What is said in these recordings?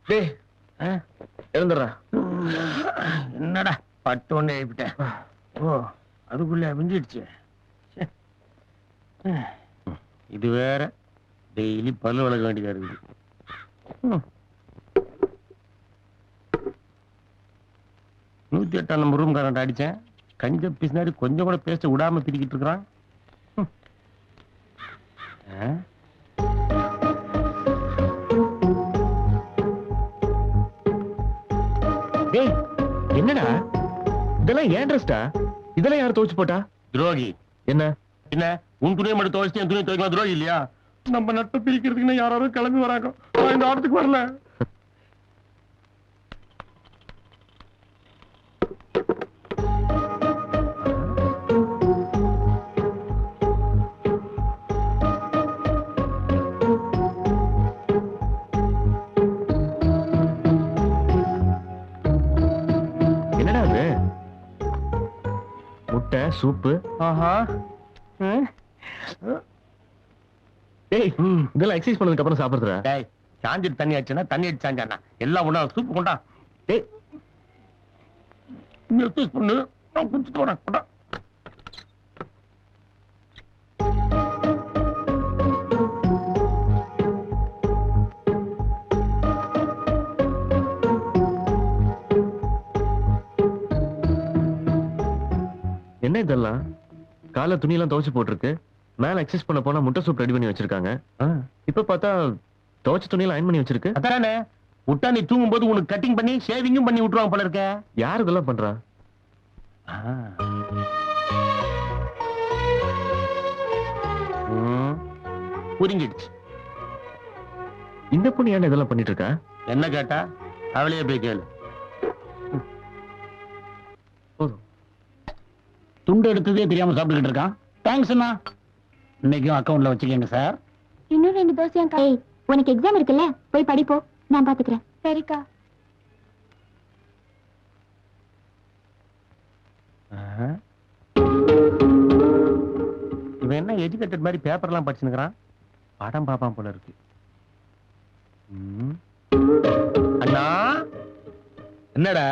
டேய் எழுந்துடுறா. என்னடா பட்டு ஒண்ணு எழுப்பிட்டேன். ஓ அதுக்குள்ள விஞ்சிடுச்சு. இது வேற டெய்லி பல்லு வளர்க்க வேண்டியதா இருக்குது. 108 நம்பர் ரூம் கரண்ட் அடிச்சேன். கஞ்ச பிசினாரி கொஞ்சம் கூட பேச விடாம பிரிக்கிட்டு இருக்கிறான். டேய் என்னடா இதெல்லாம் ஏன் ட்ரெஸ்டா? இதெல்லாம் யார் துவைச்சு போட்டா? துரோகி. என்ன என்ன உன் துணியை மட்டும் துவைச்சு என் துணியை துவைக்கலாம் துரோகி இல்லையா? நம்ம நட்பை பிரிக்கிறதுக்குன்னு யாராவது கிளம்பி வராங்க. நான் இந்த ஆட்டத்துக்கு வரல. என்னடா அது? முட்டை சூப்பு. ஆஹா. டேய் இதெல்லாம் எக்ஸசைஸ் பண்ணதுக்கு அப்புறம் சாப்பிடுறா? டேய் சாஞ்சிட்டு தண்ணி ஆச்சுன்னா தண்ணி அடிச்சு சாஞ்சானா எல்லாம் ஒண்ணா சூப்பு கொண்டா. டேய் நீ எக்ஸசைஸ் பண்ணு, நான் குடிச்சிட்டு வரேன். கொண்டா. என்ன இதெல்லாம்? கால துணியெல்லாம் துவைச்சு போட்டிருக்கு. மேல எக்ஸசைஸ் பண்ண போனா முட்டை சூப் ரெடி பண்ணி வச்சிருக்காங்க. இப்ப பார்த்தா துவைச்ச துணியெல்லாம் அயன் பண்ணி வச்சிருக்கு. அதானே விட்டா நீ தூங்கும் போது உனக்கு கட்டிங் பண்ணி ஷேவிங்கும் பண்ணி விட்டுருவாங்க போல இருக்க. யார் இதெல்லாம் பண்றா? புரிஞ்சிடுச்சு. இந்த பொண்ணு ஏன் இதெல்லாம் பண்ணிட்டு இருக்கா? என்ன கேட்டா அவளையே போய் கேளு. போதும். துண்டு எடுத்ததே தெரியாம சாப்பிட்டுக்கிட்டு இருக்கான். தேங்க்ஸ் அண்ணா. இன்னைக்கும் அக்கவுண்ட்ல வச்சுக்கோங்க சார். இன்னும் 2 தோசையாக்கா. ஏய் உனக்கு எக்ஸாம் இருக்குல்ல, போய் படிப்போ, நான் பாத்துக்கிறேன். சரிக்கா. இவன் என்ன எஜுகேட்டட் மாதிரி பேப்பர்லாம் படிச்சுக்கிறான். படம் பாப்பான் போல இருக்கு. அண்ணா என்னடா?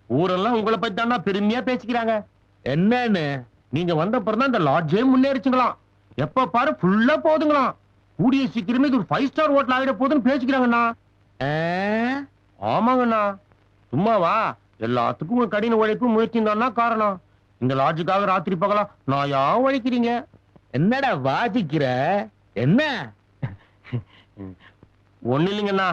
ஊரெல்லாம் உங்களை பத்தி தானா பெருமையா பேசிக்கிறாங்க. என்னன்னு? நீங்க வந்த பிறகு இந்த லாட்ஜே முன்னேறிச்சுங்களாம். எப்ப பாரு ஃபுல்லா போதுங்களாம். கூடிய சீக்கிரமே இது ஒரு 5 ஸ்டார் ஹோட்டல் ஆகிட போதுன்னு பேசிக்கிறாங்கண்ணா. ஆமாங்கண்ணா. சும்மாவா? எல்லாத்துக்கும் உங்க கடின உழைப்பு முயற்சி தான் காரணம். இந்த லாட்ஜுக்காக ராத்திரி பகலாம் நான் ஏன் உழைக்கிறீங்க? என்னடா வாசிக்கிற? என்ன? ஒண்ணு இல்லைங்கண்ணா,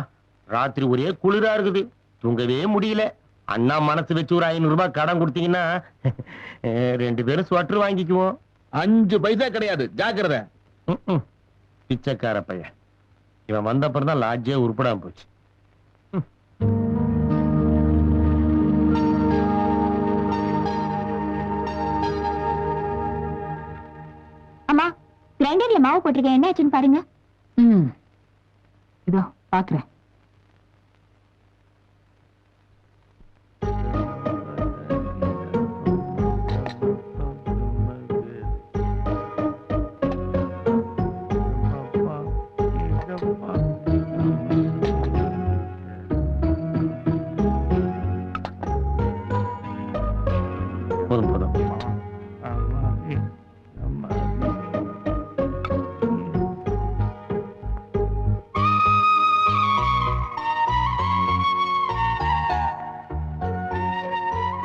ராத்திரி ஒரே குளிரா இருக்குது, தூங்கவே முடியல. அண்ணா மனசு வச்சு ஒரு 500 ரூபாய் கடன் கொடுத்தீங்கன்னா 2 பேரும் ஸ்வெட்டர் வாங்கிக்குவோம். 5 பைசா கிடையாது, ஜாக்கிரதை. பிச்சைக்கார பையன். இவன் வந்த அப்புறம் தான் லாட்ஜே உருப்படாம போச்சு. அம்மா கிரைண்டர்ல மாவு போட்டிருக்கேன், என்ன ஆச்சுன்னு பாருங்க. இதோ பாக்குறேன். போதும் போதும்.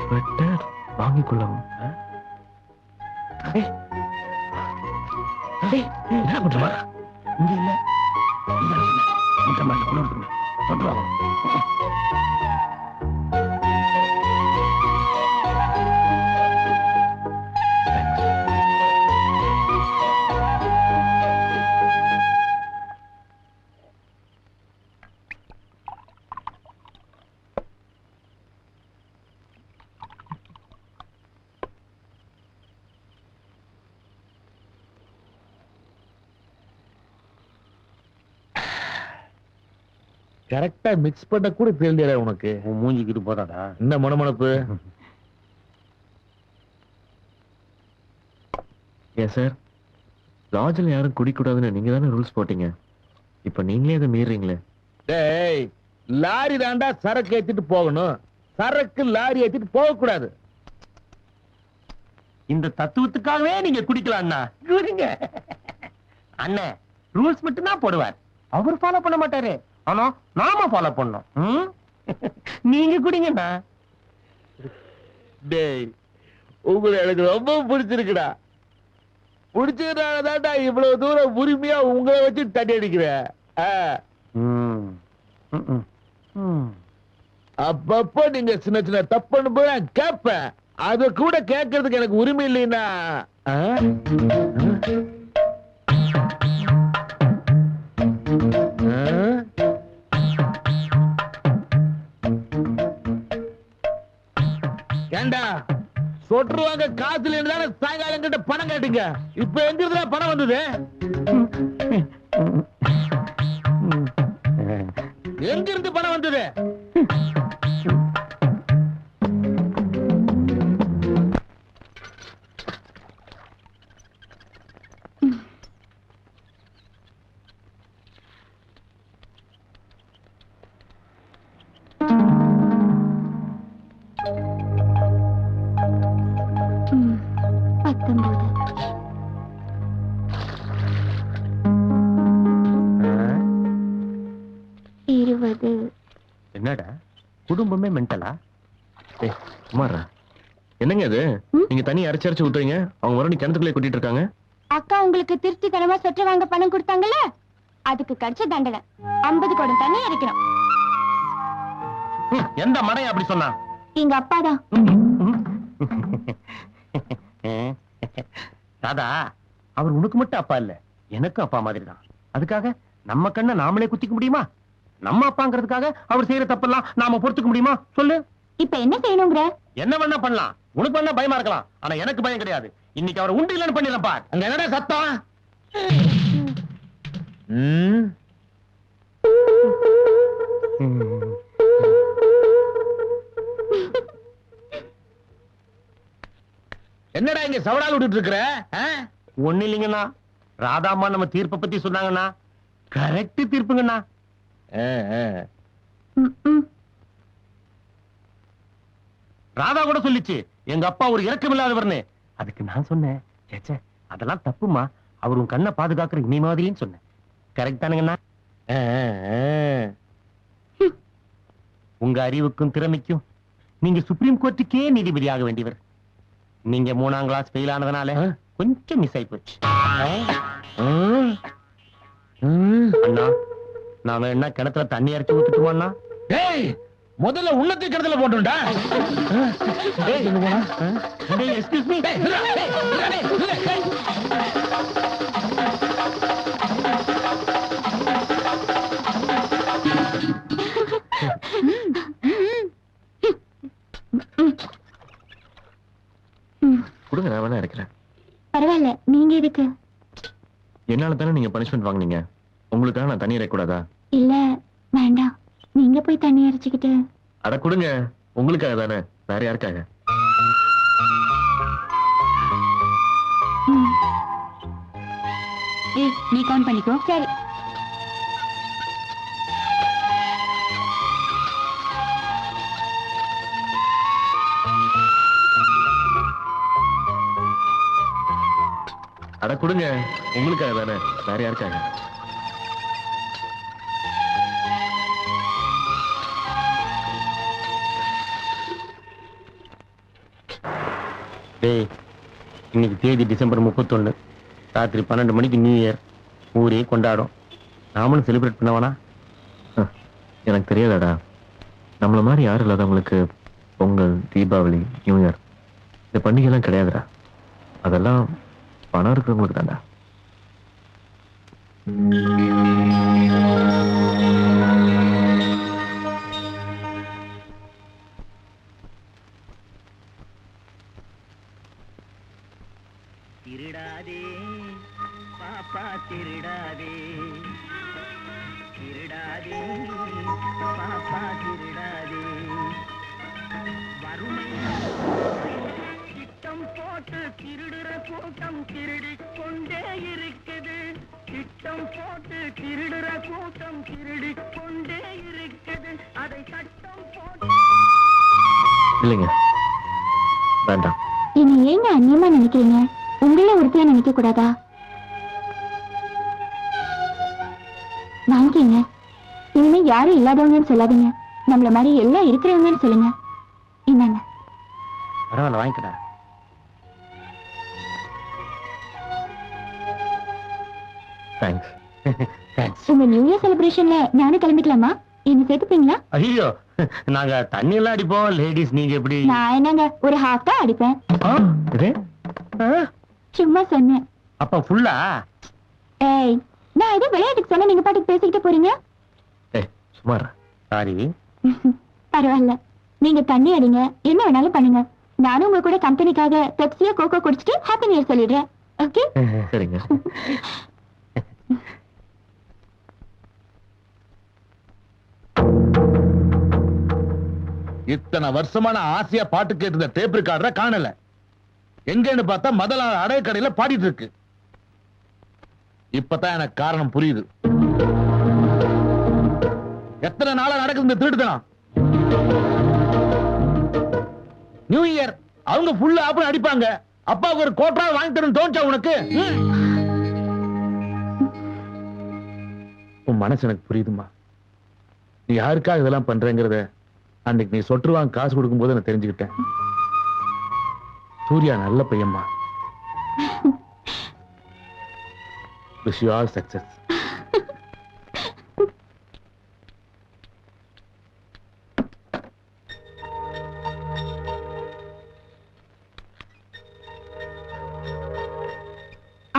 ஸ்வெட்டர் வாங்கிக்கொள்ளவும். என்ன பண்ற? இங்க இல்ல, முட்டை மாதிரி குளிர்த்துங்க சொல்றாங்க. கரெக்டா மிக்ஸ் பண்ண கூட தெரியல உனக்கு. உன் மூஞ்சிக்கிட்டு போதாடா என்ன மனமனப்பு? ஏன் சார், லாட்ஜில் யாரும் குடிக்கூடாதுன்னு நீங்க தானே ரூல்ஸ் போட்டீங்க. இப்ப நீங்களே அதை மீறீங்களே. டேய் லாரி தாண்டா சரக்கு ஏத்திட்டு போகணும், சரக்கு லாரி ஏத்திட்டு போக கூடாது. இந்த தத்துவத்துக்காகவே நீங்க குடிக்கலாம் அண்ணா. குடிங்க. அண்ணன் ரூல்ஸ் மட்டும் தான் போடுவார், அவர் ஃபாலோ பண்ண மாட்டாரு. ஆனா நாம ஃபாலோ பண்ணோம். நீங்க குடிங்கண்ணா. டேய், உங்களை எனக்கு ரொம்ப பிடிச்சிருக்குடா. பிடிச்சதுனால தான்டா இவ்வளவு தூரம் உரிமையா உங்களை வச்சு தட்டி அடிக்கிறேன். அப்பப்ப நீங்க சின்ன சின்ன தப்புன்னு போய் நான் கேட்பேன். அத கூட கேட்கறதுக்கு எனக்கு உரிமை இல்லைன்னா ஏண்டா சொட்டுருவாங்க காசுல இருந்தானே சாயங்காலம் கிட்ட பணம் கேட்டுங்க. இப்ப எங்க இருந்தா பணம் வந்தது? எங்க இருந்து பணம் வந்தது? என்னடா குடும்பமே மென்டலா? குமாரா, என்னங்க அது? நீங்க தண்ணி அரைச்சு அரைச்சு ஊத்துறீங்க, அவங்க மறுபடியும் கிணத்துக்குள்ளே கூட்டிட்டு இருக்காங்க. அக்கா உங்களுக்கு திருப்திகரமா சொட்டு வாங்க பணம் கொடுத்தாங்கல்ல, அதுக்கு கிடைச்ச தண்டனை 50 குடம் தண்ணி இறைக்கணும். எந்த மடையை அப்படி சொன்னா? எங்க அப்பாதான். ராதா, அவர் உனக்கு மட்டும் அப்பா இல்ல, எனக்கு அப்பா மாதிரி தான். அதுக்காக நம்ம கண்ணை நாமளே குத்திக்க முடியுமா? நம்ம அப்பாங்கிறதுக்காக அவர் செய்யற தப்பெல்லாம் நாம பொறுத்துக்க முடியுமா? சொல்லு. இப்ப என்ன செய்யணுங்கிற? என்ன வேணா பண்ணலாம், உனக்கு வேணா பயமா இருக்கலாம், ஆனா எனக்கு பயம் கிடையாது. இன்னைக்கு அவர் உண்டு இல்லைன்னு பண்ணிடலாம் பார். அங்க என்னடா சத்தம்? என்னடா இங்க சவடால் விட்டுட்டு இருக்கிற? ஒண்ணு இல்லைங்கண்ணா, ராதாம்மா நம்ம தீர்ப்பை பத்தி சொன்னாங்கண்ணா, கரெக்ட் தீர்ப்புங்கண்ணா. ராதா கூட சொல்லிச்சு எங்க அப்பா ஒரு இரக்கம் இல்லாதவர்னு. அதுக்கு நான் சொன்னேன், சேச்சே அதெல்லாம் தப்புமா, அவர் உன் கண்ணை பாதுகாக்கிற இனி மாதிரின்னு சொன்னேன். கரெக்ட் தானுங்கண்ணா? உங்க அறிவுக்கும் திறமைக்கும் நீங்க சுப்ரீம் கோர்ட்டுக்கே நீதிபதி ஆக வேண்டியவர். நீங்க 3ஆம் கிளாஸ் ஃபெயில் ஆனதுனால கொஞ்சம் மிஸ் ஆயி போச்சு. அண்ணா, நான் வேணா கிணத்துல தண்ணி அரைச்சு ஊத்துட்டுமாண்ணா? ஏய், முதல்ல உன்னத்தை கிணத்துல போட்டுடா. Excuse me. கொடுங்க, நான் வேணா இருக்கிறேன். பரவாயில்ல, நீங்க எதுக்கு? என்னால தானே நீங்க பனிஷ்மெண்ட் வாங்குனீங்க, உங்களுக்காக நான் தண்ணி இறைக்கூடாதா? இல்ல வேண்டாம், நீங்க போய் தண்ணி அரைச்சுக்கிட்டு. அட கொடுங்க, உங்களுக்காக தானே, வேற யாருக்காக? நீ கவுண்ட் பண்ணிக்கோ. சரி. அட கொடுங்க, உங்களுக்காக தானே, வேற யாருக்காக? டேய், இன்னைக்கு தேதி டிசம்பர் 31, ராத்திரி 12 மணிக்கு நியூ இயர். ஊரே கொண்டாடும், நாமளும் செலிப்ரேட் பண்ணவானா? எனக்கு தெரியாதாடா, நம்மள மாதிரி யாரும் இல்லாதவங்களுக்கு பொங்கல், தீபாவளி, நியூ இயர் இந்த பண்டிகை எல்லாம் கிடையாதுடா. அதெல்லாம் பணம் இருக்கிறவங்களுக்கு தாண்டா. திருடாதே பாப்பா, திருடாதே, திருடாதே பாப்பா, திருடாதே. வறுமை திட்டம் போட்டு திருடுற கூட்டம் திருடிக் கொண்டே இருக்குது. திட்டம் போட்டு திருடுற கூட்டம் திருடிக் கொண்டே இருக்குது அதை சட்டம் போட்டு இல்லைங்க, வேண்டாம். இனி ஏங்க அந்நியமா நினைக்கிறீங்க? உங்கள ஒருத்தையா நினைக்க கூடாதா? வாங்கிக்கீங்க. இனிமே யாரும் இல்லாதவங்கன்னு சொல்லாதீங்க. நம்மள மாதிரி எல்லாம் இருக்கிறவங்கன்னு சொல்லுங்க. இந்தாங்க. பரவாயில்ல, வாங்கிக்கடா. தேங்க்ஸ். தேங்க்ஸ். உங்க நியூ இயர் செலிப்ரேஷன்ல நானும் கிளம்பிக்கலாமா? என்ன சேர்த்துப்பீங்களா? ஐயோ, நாங்க தண்ணி எல்லாம் அடிப்போம். லேடிஸ் நீங்க எப்படி? நான் என்னங்க ஒரு ஹாஃப் தான் அடிப்பேன். ஆ? இது ஆ? சும்மா சொன்னேன். அப்ப ஃபுல்லா? ஏய், நான் ஏதோ விளையாட்டுக்கு சொன்ன, நீங்க பாட்டுக்கு பேசிக்கிட்டு போறீங்க. ஏய், சுமாரா. சாரி. பரவாயில்ல, நீங்க தண்ணி அடிங்க, என்ன வேணாலும் பண்ணுங்க. நானும் உங்க கூட கம்பெனிக்காக பெப்சியோ கோகோ குடிச்சிட்டு ஹாப்பி நியூ இயர் சொல்லிடுறேன். ஓகே? சரிங்க. இத்தனை வருஷமான ஆசையா பாட்டு கேட்டு டேப் ரெக்கார்டரை காணல. எங்கன்னு பார்த்தா முதல் அடைய கடையில பாடிட்டு இருக்கு. இப்பதான் எனக்கு காரணம் புரியுது. எத்தனை நாளா நடக்குது இந்த திருட்டுத்தனம்? நியூ இயர் அவங்க ஃபுல் ஆப் அடிப்பாங்க. அப்பாவுக்கு ஒரு கோட்டா வாங்கி தரணும் தோணுச்சா உனக்கு? உன் மனசு எனக்கு புரியுதுமா. நீ யாருக்காக இதெல்லாம் பண்றேங்கிறத அன்னைக்கு நீ சொட்டு வாங்க காசு கொடுக்கும் போது நான் தெரிஞ்சுக்கிட்டேன். சூர்யா நல்ல பையன்மா. Wish you all success.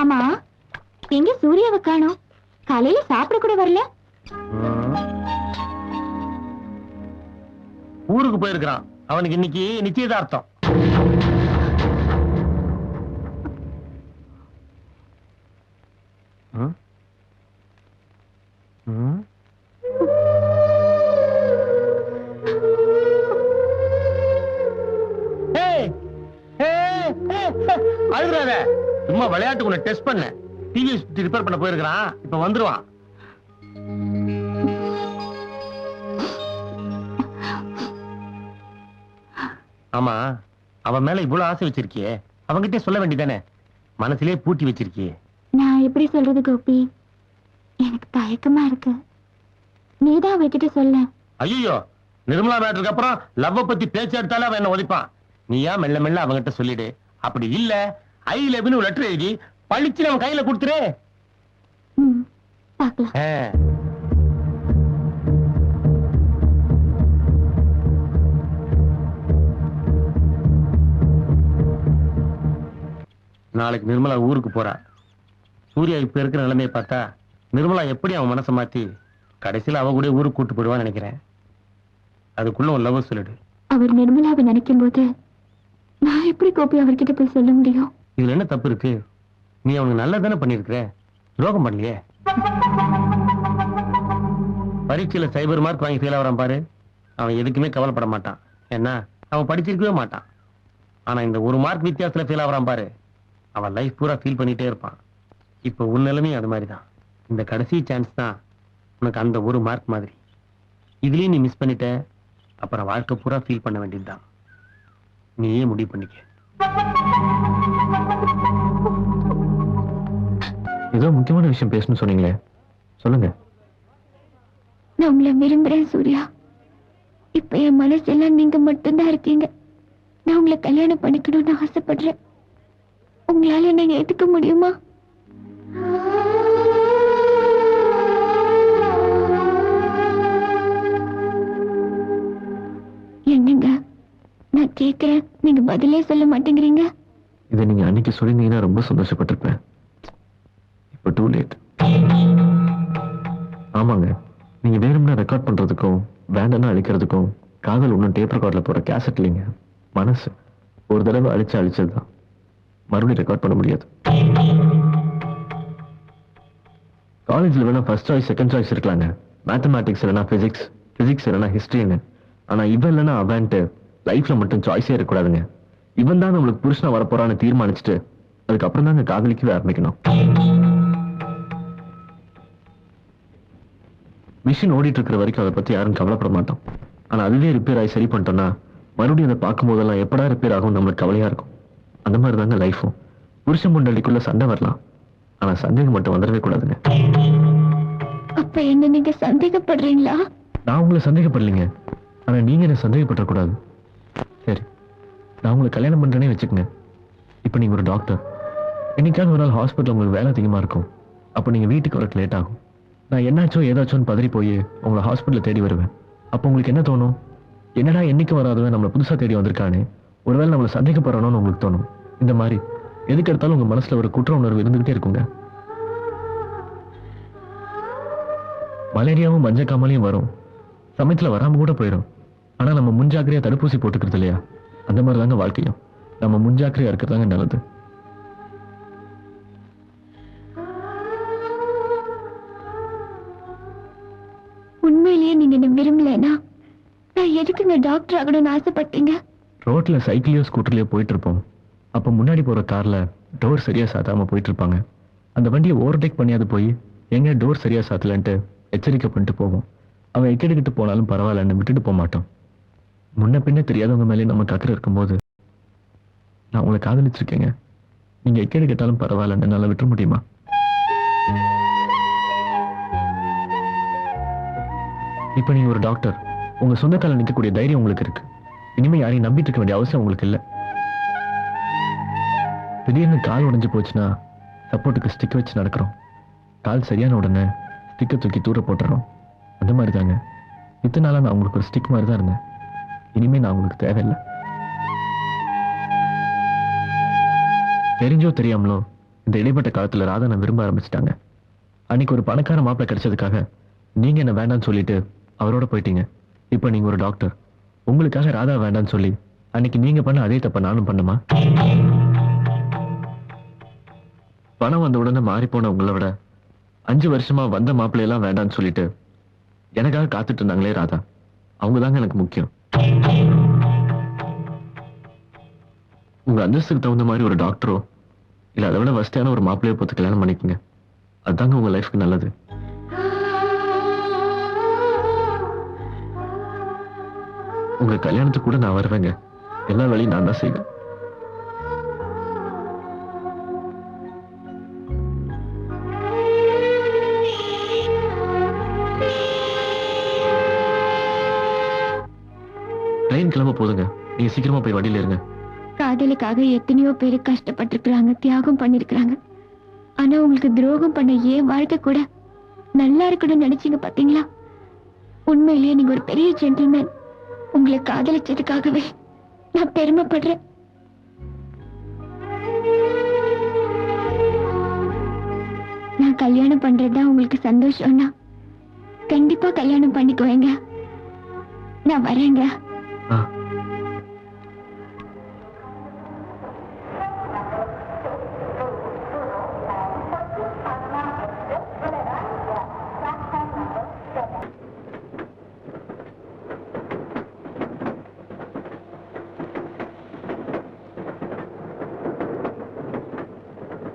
ஆமா, எங்க சூர்யாவை காணோம்? காலையில சாப்பிட கூட வரல. ஊருக்கு போயிருக்கிறான். அவனுக்கு இன்னைக்கு நிச்சயதார்த்தம். அழுகுறாத. சும்மா விளையாட்டுக்கு உன்னை டெஸ்ட் பண்ண. டிவி ரிப்பேர் பண்ண போயிருக்கிறான். இப்ப வந்துருவான். ஆமா, அவன் மேல இவ்வளவு ஆசை வச்சிருக்கியே, அவன்கிட்ட சொல்ல வேண்டியதானே? மனசுலயே பூட்டி வச்சிருக்கியே. நான் எப்படி சொல்றது கோபி? எனக்கு தயக்கமா இருக்கு. நீதான் அவகிட்ட சொல்ல. ஐயோ, நிர்மலா மேட்டருக்கு அப்புறம் லவ் பத்தி பேச்சு எடுத்தாலே அவன் என்ன ஒழிப்பான். நீயா மெல்ல மெல்ல அவன்கிட்ட சொல்லிடு. அப்படி இல்ல ஐ லவ்னு ஒரு லெட்டர் எழுதி பழிச்சு அவன் கையில கொடுத்துரு. பாக்கலாம். நாளைக்கு நிர்மலா ஊருக்கு போறா. சூர்யா இப்ப இருக்கிற நிலைமையை பார்த்தா நிர்மலா எப்படி அவன் மனசை மாத்தி கடைசியில அவ கூட ஊருக்கு கூட்டு போடுவான்னு நினைக்கிறேன். அதுக்குள்ள ஒரு லவ் சொல்லிடு. அவர் நிர்மலாவை நினைக்கும் போது நான் எப்படி கோபி அவர்கிட்ட போய் சொல்ல முடியும்? இதுல என்ன தப்பு இருக்கு? நீ அவனுக்கு நல்லதானே பண்ணிருக்கிற, துரோகம் பண்ணலையே. பரீட்சையில சைபர் மார்க் வாங்கி ஃபெயில் ஆகிறான் பாரு. அவன் எதுக்குமே கவலைப்பட மாட்டான். ஏன்னா அவன் படிச்சிருக்கவே மாட்டான். ஆனா இந்த ஒரு மார்க் வித்தியாசத்துல ஃபெயில் ஆகிறான் பாரு, அவன் லைஃப் பூரா ஃபீல் பண்ணிட்டே இருப்பான். இப்ப உன் நிலைமையும் அது மாதிரிதான். இந்த கடைசி சான்ஸ் தான் உனக்கு அந்த ஒரு மார்க் மாதிரி. இதுலயும் நீ மிஸ் பண்ணிட்ட, அப்புறம் வாழ்க்கை பூரா ஃபீல் பண்ண வேண்டியதுதான். நீயே முடிவு பண்ணிக்க. ஏதோ முக்கியமான விஷயம் பேசணும்னு சொன்னீங்களே, சொல்லுங்க. நான் உங்களை விரும்புறேன் சூர்யா. இப்ப என் மனசெல்லாம் நீங்க மட்டும்தான் இருக்கீங்க. நான் உங்களை கல்யாணம் பண்ணிக்கணும்னு ஆசைப்படுறேன். உங்களால என்ன ஏத்துக்க முடியுமா? என்னங்க நான் கேக்குறேன், நீங்க பதிலே சொல்ல மாட்டேங்கிறீங்க. இதை நீங்க அன்னைக்கு சொல்லியிருந்தீங்கன்னா ரொம்ப சந்தோஷப்பட்டிருப்பேன். இப்போ டூ லேட். ஆமாங்க, நீங்க வேணும்னா ரெக்கார்ட் பண்றதுக்கும் வேண்டாம்னா அழிக்கிறதுக்கும் காதல் ஒன்றும் டேப் ரெக்கார்ட்ல போற கேசட் இல்லைங்க. மனசு ஒரு தடவை அழிச்சதுதான், மறுபடியும் ரெக்கார்ட் பண்ண முடியாது. காலேஜ்ல வேணா ஃபர்ஸ்ட் சாய்ஸ் செகண்ட் சாய்ஸ் இருக்கலாங்க. மேத்தமேட்டிக்ஸ் இல்லைனா பிசிக்ஸ், பிசிக்ஸ் இல்லைனா ஹிஸ்டரின்னு. ஆனா இவன் இல்லைன்னா அவன்ட்டு லைஃப்ல மட்டும் சாய்ஸே இருக்கக்கூடாதுங்க. இவன் தான் நம்மளுக்கு புருஷனா வரப்போறான்னு தீர்மானிச்சுட்டு அதுக்கப்புறம் தாங்க காதலிக்கவே ஆரம்பிக்கணும். மிஷின் ஓடிட்டு இருக்கிற வரைக்கும் அதை பத்தி யாரும் கவலைப்பட மாட்டோம். ஆனா அதுவே ரிப்பேர் ஆகி சரி பண்ணிட்டோம்னா மறுபடியும் அதை பார்க்கும் போதெல்லாம் எப்படா ரிப்பேர் ஆகும் நம்மளுக்கு கவலையா இருக்கும். அந்த மாதிரி தாங்க லைஃபும். புருஷன் பொண்டாட்டிக்குள்ள சண்டை வரலாம், ஆனா சந்தேகம் மட்டும் வந்துடவே கூடாதுங்க. அப்ப என்ன நீங்க சந்தேகப்படுறீங்களா? நான் உங்களை சந்தேகப்படலைங்க, ஆனா நீங்க என்ன சந்தேகப்பட கூடாது. சரி, நான் உங்களை கல்யாணம் பண்றேனே வச்சுக்கங்க. இப்ப நீங்க ஒரு டாக்டர். என்னைக்காவது ஒரு நாள் ஹாஸ்பிட்டல் உங்களுக்கு வேலை அதிகமா இருக்கும். அப்ப நீங்க வீட்டுக்கு வரக்கு லேட் ஆகும். நான் என்னாச்சோ ஏதாச்சோன்னு பதறி போய் உங்களை ஹாஸ்பிட்டல் தேடி வருவேன். அப்போ உங்களுக்கு என்ன தோணும்? என்னடா என்னைக்கு வராதவன் நம்மளை புதுசா தேடி வந்திருக்கானே, ஒருவேளை நம்மளை சந்தேகப்படுறோன்னு உங்களுக்கு தோணும். இந்த மாதிரி எதுக்கு எடுத்தாலும் உங்க மனசுல ஒரு குற்ற உணர்வு இருந்துகிட்டே இருக்குங்க. மலேரியாவும் மஞ்சக்காமலையும் வரும், சமயத்துல வராம கூட போயிடும். ஆனா நம்ம முன்ஜாக்கிரையா தடுப்பூசி போட்டுக்கிறது இல்லையா? அந்த மாதிரி தாங்க வாழ்க்கையும். நம்ம முன்ஜாக்கிரையா இருக்கிறதாங்க நல்லது. உண்மையிலேயே நீங்க என்ன விரும்பலனா நான் எதுக்குங்க டாக்டர் ஆகணும்னு ஆசைப்பட்டீங்க? ரோட்ல சைக்கிளையோ ஸ்கூட்டர்லயோ போயிட்டு இருப்போம். அப்ப முன்னாடி போற கார்ல டோர் சரியா சாத்தாம போயிட்டு இருப்பாங்க. அந்த வண்டியை ஓவர்டேக் பண்ணியாது போய் எங்க டோர் சரியா சாத்தலன்ட்டு எச்சரிக்கை பண்ணிட்டு போவோம். அவன் எக்கெடுக்கிட்டு போனாலும் பரவாயில்லன்னு விட்டுட்டு போக மாட்டோம். முன்ன பின்ன தெரியாதவங்க மேலே நமக்கு அக்கறை இருக்கும்போது நான் உங்களை காதலிச்சிருக்கேங்க. நீங்க எக்கேடு கேட்டாலும் பரவாயில்லன்னு என்னால விட்டுற முடியுமா? இப்ப நீங்க ஒரு டாக்டர். உங்க சொந்த கால நிற்கக்கூடிய தைரியம் உங்களுக்கு இருக்கு. இனிமே யாரையும் நம்பிட்டு இருக்க வேண்டிய அவசியம் உங்களுக்கு இல்ல. திடீர்னு கால் உடைஞ்சு போச்சுன்னா சப்போர்ட்டுக்கு ஸ்டிக் வச்சு நடக்கிறோம். கால் சரியான உடனே ஸ்டிக்கை தூக்கி தூர போட்டுறோம். அந்த மாதிரி தாங்க இத்தனை நாளா நான் உங்களுக்கு ஒரு ஸ்டிக் மாதிரி தான் இருந்தேன். இனிமே நான் உங்களுக்கு தேவையில்லை. தெரிஞ்சோ தெரியாமலோ இந்த இடைப்பட்ட காலத்துல ராதா நான் விரும்ப ஆரம்பிச்சிட்டாங்க. அன்னைக்கு ஒரு பணக்கார மாப்பிள்ளை கிடைச்சதுக்காக நீங்க என்ன வேண்டாம்னு சொல்லிட்டு அவரோட போயிட்டீங்க. இப்ப நீங்க ஒரு டாக்டர். உங்களுக்காக ராதா வேண்டாம்னு சொல்லி அன்னைக்கு நீங்க பண்ண அதே தப்ப நானும் பண்ணுமா? பணம் வந்த உடனே மாறி போன உங்களை விட 5 வருஷமா வந்த மாப்பிள்ளையெல்லாம் வேண்டாம்னு சொல்லிட்டு எனக்காக காத்துட்டு இருந்தாங்களே ராதா, அவங்க தாங்க எனக்கு முக்கியம். உங்க அந்தஸ்துக்கு தகுந்த மாதிரி ஒரு டாக்டரோ இல்ல அதை விட வசதியான ஒரு மாப்பிள்ளையோ பார்த்து கல்யாணம் பண்ணிக்கங்க. அதுதாங்க உங்க லைஃப்க்கு நல்லது. உங்க கல்யாணத்துக்கு கூட நான் வருவேங்க. எல்லா வேலையும் நான் தான் செய்வேன். ட்ரெயின் கிளம்ப போதுங்க. நீங்க சீக்கிரமா போய் வண்டியில இருங்க. காதலுக்காக எத்தனையோ பேரு கஷ்டப்பட்டிருக்கிறாங்க, தியாகம் பண்ணிருக்கிறாங்க. ஆனா உங்களுக்கு துரோகம் பண்ண ஏன் வாழ்க்கை கூட நல்லா இருக்கணும்னு நினைச்சீங்க பாத்தீங்களா? உண்மையிலேயே நீங்க ஒரு பெரிய ஜென்டில்மேன். உங்களை காதலிச்சதுக்காகவே நான் பெருமைப்படுறேன். நான் கல்யாணம் பண்றதுதான் உங்களுக்கு சந்தோஷம்னா கண்டிப்பா கல்யாணம் பண்ணிக்குவேங்க. நான் வரேங்க. ஆ